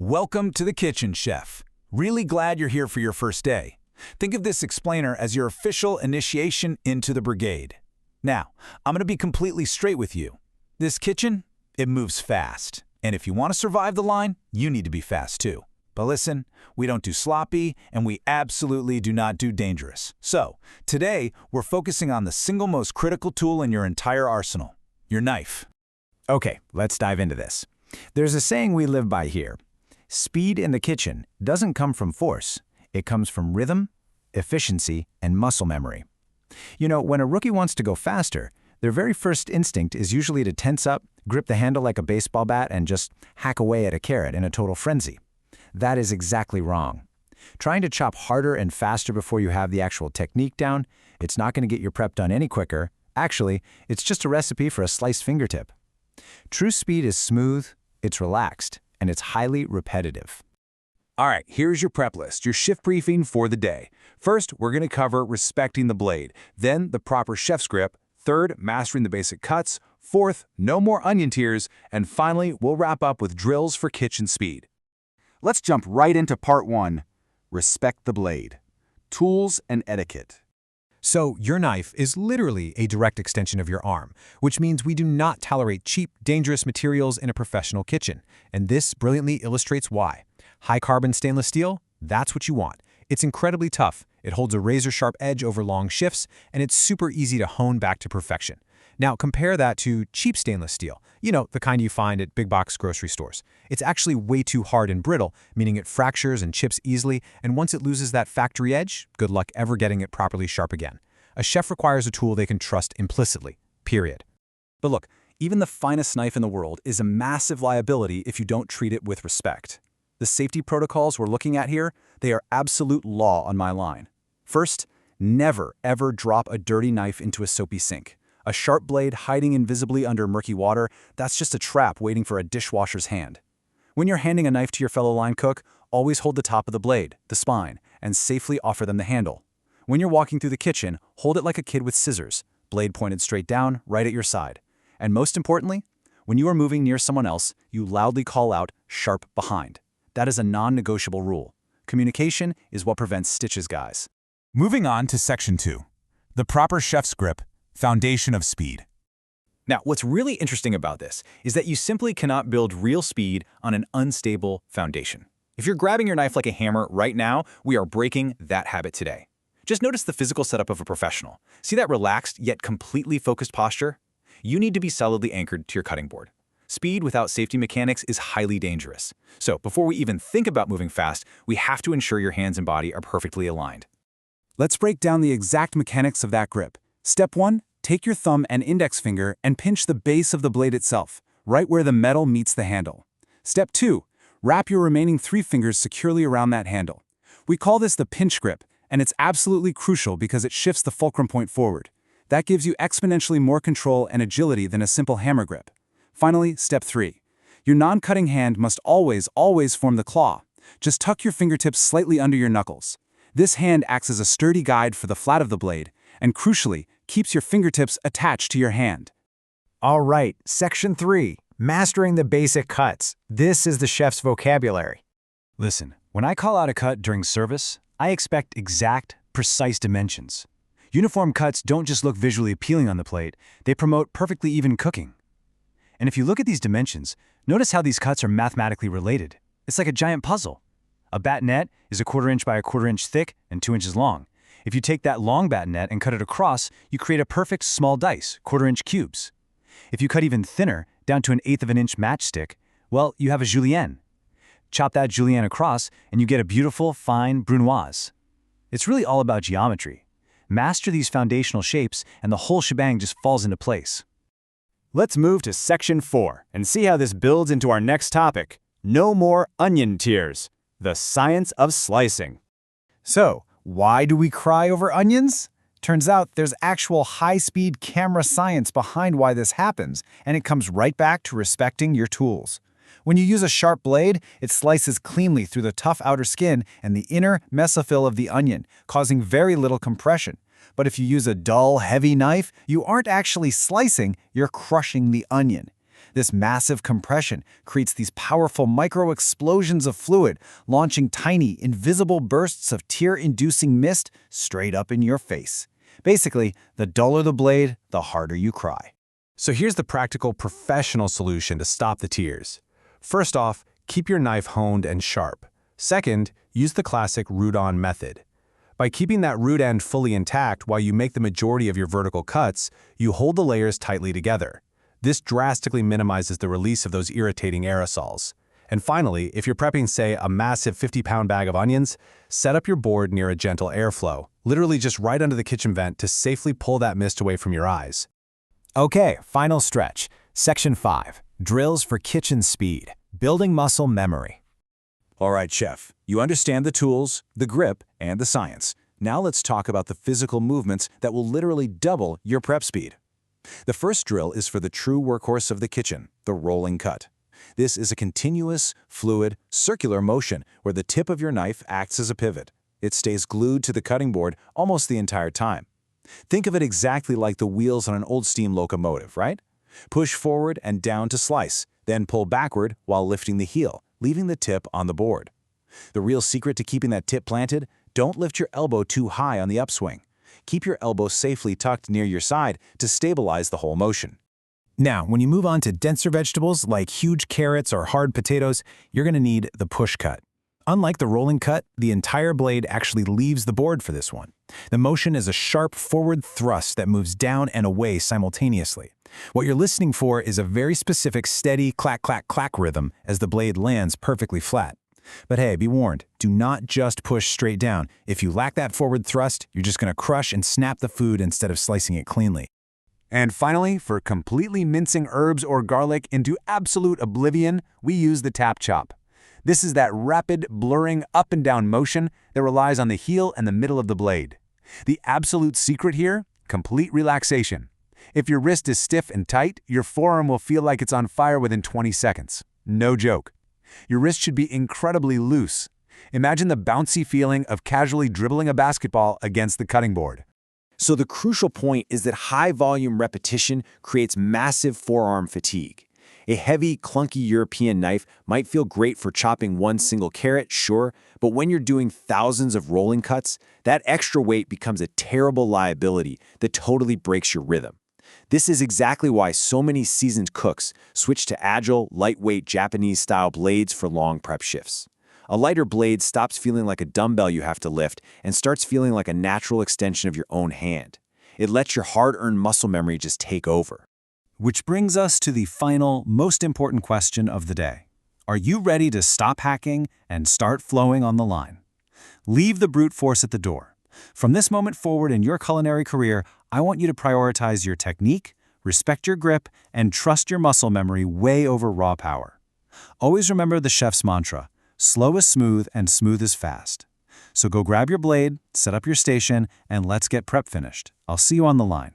Welcome to the kitchen, chef. Really glad you're here for your first day. Think of this explainer as your official initiation into the brigade. Now, I'm going to be completely straight with you. This kitchen, it moves fast. And if you want to survive the line, you need to be fast too. But listen, we don't do sloppy, and we absolutely do not do dangerous. So, today, we're focusing on the single most critical tool in your entire arsenal, your knife. Okay, let's dive into this. There's a saying we live by here. Speed in the kitchen doesn't come from force. It comes from rhythm, efficiency, and muscle memory. You know, when a rookie wants to go faster, their very first instinct is usually to tense up, grip the handle like a baseball bat, and just hack away at a carrot in a total frenzy. That is exactly wrong. Trying to chop harder and faster before you have the actual technique down, it's not going to get your prep done any quicker. Actually, it's just a recipe for a sliced fingertip. True speed is smooth, it's relaxed, and it's highly repetitive. All right, here's your prep list, your shift briefing for the day. First, we're going to cover respecting the blade. Then, the proper chef's grip. Third, mastering the basic cuts. Fourth, no more onion tears. And finally, we'll wrap up with drills for kitchen speed. Let's jump right into part 1, respect the blade, tools and etiquette. So, your knife is literally a direct extension of your arm, which means we do not tolerate cheap, dangerous materials in a professional kitchen. And this brilliantly illustrates why. High-carbon stainless steel, that's what you want. It's incredibly tough, it holds a razor-sharp edge over long shifts, and it's super easy to hone back to perfection. Now, compare that to cheap stainless steel, you know, the kind you find at big-box grocery stores. It's actually way too hard and brittle, meaning it fractures and chips easily, and once it loses that factory edge, good luck ever getting it properly sharp again. A chef requires a tool they can trust implicitly, period. But look, even the finest knife in the world is a massive liability if you don't treat it with respect. The safety protocols we're looking at here, they are absolute law on my line. First, never ever drop a dirty knife into a soapy sink. A sharp blade hiding invisibly under murky water, that's just a trap waiting for a dishwasher's hand. When you're handing a knife to your fellow line cook, always hold the top of the blade, the spine, and safely offer them the handle. When you're walking through the kitchen, hold it like a kid with scissors, blade pointed straight down, right at your side. And most importantly, when you are moving near someone else, you loudly call out, "sharp behind." That is a non-negotiable rule. Communication is what prevents stitches, guys. Moving on to section 2, the proper chef's grip, foundation of speed. Now, what's really interesting about this is that you simply cannot build real speed on an unstable foundation. If you're grabbing your knife like a hammer right now, we are breaking that habit today. Just notice the physical setup of a professional. See that relaxed yet completely focused posture? You need to be solidly anchored to your cutting board. Speed without safety mechanics is highly dangerous. So before we even think about moving fast, we have to ensure your hands and body are perfectly aligned. Let's break down the exact mechanics of that grip. Step 1, take your thumb and index finger and pinch the base of the blade itself, right where the metal meets the handle. Step 2, wrap your remaining 3 fingers securely around that handle. We call this the pinch grip, and it's absolutely crucial because it shifts the fulcrum point forward. That gives you exponentially more control and agility than a simple hammer grip. Finally, step 3. Your non-cutting hand must always form the claw. Just tuck your fingertips slightly under your knuckles. This hand acts as a sturdy guide for the flat of the blade, and crucially, keeps your fingertips attached to your hand. All right, section 3, mastering the basic cuts. This is the chef's vocabulary. Listen, when I call out a cut during service, I expect exact, precise dimensions. Uniform cuts don't just look visually appealing on the plate, they promote perfectly even cooking. And if you look at these dimensions, notice how these cuts are mathematically related. It's like a giant puzzle. A bayonet is 1/4 inch by 1/4 inch thick and 2 inches long. If you take that long bayonet and cut it across, you create a perfect small dice, 1/4 inch cubes. If you cut even thinner, down to 1/8 of an inch matchstick, well, you have a julienne. Chop that julienne across, and you get a beautiful, fine brunoise. It's really all about geometry. Master these foundational shapes, and the whole shebang just falls into place. Let's move to section 4 and see how this builds into our next topic, no more onion tears, the science of slicing. So, why do we cry over onions? Turns out there's actual high-speed camera science behind why this happens, and it comes right back to respecting your tools. When you use a sharp blade, it slices cleanly through the tough outer skin and the inner mesophyll of the onion, causing very little compression. But if you use a dull, heavy knife, you aren't actually slicing, you're crushing the onion. This massive compression creates these powerful micro-explosions of fluid, launching tiny, invisible bursts of tear-inducing mist straight up in your face. Basically, the duller the blade, the harder you cry. So here's the practical, professional solution to stop the tears. First off, keep your knife honed and sharp. Second, use the classic root-on method. By keeping that root end fully intact while you make the majority of your vertical cuts, you hold the layers tightly together. This drastically minimizes the release of those irritating aerosols. And finally, if you're prepping, say, a massive 50-pound bag of onions, set up your board near a gentle airflow, literally just right under the kitchen vent to safely pull that mist away from your eyes. Okay, final stretch. Section 5. Drills for kitchen speed. Building muscle memory. All right, chef, you understand the tools, the grip, and the science. Now let's talk about the physical movements that will literally double your prep speed. The first drill is for the true workhorse of the kitchen, the rolling cut. This is a continuous, fluid, circular motion where the tip of your knife acts as a pivot. It stays glued to the cutting board almost the entire time. Think of it exactly like the wheels on an old steam locomotive, right? Push forward and down to slice, then pull backward while lifting the heel, leaving the tip on the board. The real secret to keeping that tip planted: don't lift your elbow too high on the upswing. Keep your elbow safely tucked near your side to stabilize the whole motion. Now, when you move on to denser vegetables like huge carrots or hard potatoes, you're going to need the push cut. Unlike the rolling cut, the entire blade actually leaves the board for this one. The motion is a sharp forward thrust that moves down and away simultaneously. What you're listening for is a very specific steady clack-clack-clack rhythm as the blade lands perfectly flat. But hey, be warned, do not just push straight down. If you lack that forward thrust, you're just going to crush and snap the food instead of slicing it cleanly. And finally, for completely mincing herbs or garlic into absolute oblivion, we use the tap chop. This is that rapid, blurring up and down motion that relies on the heel and the middle of the blade. The absolute secret here: complete relaxation. If your wrist is stiff and tight, your forearm will feel like it's on fire within 20 seconds. No joke. Your wrist should be incredibly loose. Imagine the bouncy feeling of casually dribbling a basketball against the cutting board. So the crucial point is that high-volume repetition creates massive forearm fatigue. A heavy, clunky European knife might feel great for chopping one single carrot, sure, but when you're doing thousands of rolling cuts, that extra weight becomes a terrible liability that totally breaks your rhythm. This is exactly why so many seasoned cooks switch to agile, lightweight Japanese-style blades for long prep shifts. A lighter blade stops feeling like a dumbbell you have to lift and starts feeling like a natural extension of your own hand. It lets your hard-earned muscle memory just take over. Which brings us to the final, most important question of the day. Are you ready to stop hacking and start flowing on the line? Leave the brute force at the door. From this moment forward in your culinary career, I want you to prioritize your technique, respect your grip, and trust your muscle memory way over raw power. Always remember the chef's mantra: slow is smooth and smooth is fast. So go grab your blade, set up your station, and let's get prep finished. I'll see you on the line.